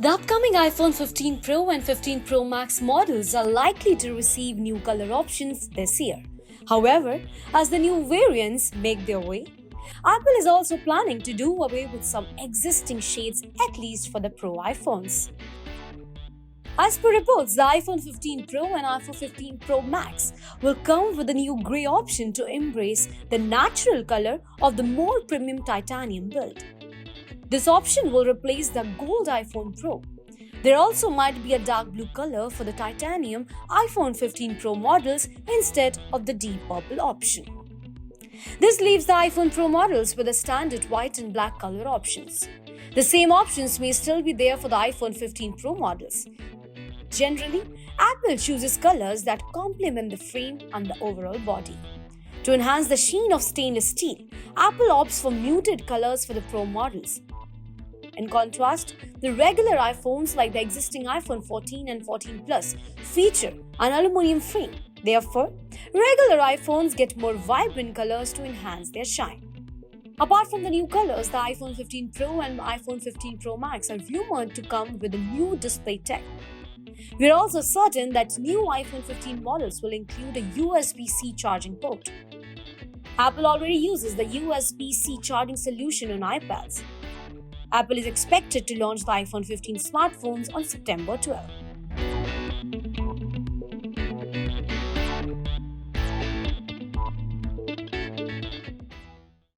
The upcoming iPhone 15 Pro and 15 Pro Max models are likely to receive new color options this year. However, as the new variants make their way, Apple is also planning to do away with some existing shades, at least for the Pro iPhones. As per reports, the iPhone 15 Pro and iPhone 15 Pro Max will come with a new grey option to embrace the natural color of the more premium titanium build. This option will replace the gold iPhone Pro. There also might be a dark blue color for the titanium iPhone 15 Pro models instead of the deep purple option. This leaves the iPhone Pro models with the standard white and black color options. The same options may still be there for the iPhone 15 Pro models. Generally, Apple chooses colors that complement the frame and the overall body. To enhance the sheen of stainless steel, Apple opts for muted colors for the Pro models. In contrast, the regular iPhones like the existing iPhone 14 and 14 Plus feature an aluminum frame. Therefore, regular iPhones get more vibrant colors to enhance their shine. Apart from the new colors, the iPhone 15 Pro and iPhone 15 Pro Max are rumored to come with a new display tech. We are also certain that new iPhone 15 models will include a USB-C charging port. Apple already uses the USB-C charging solution on iPads. Apple is expected to launch the iPhone 15 smartphones on September 12.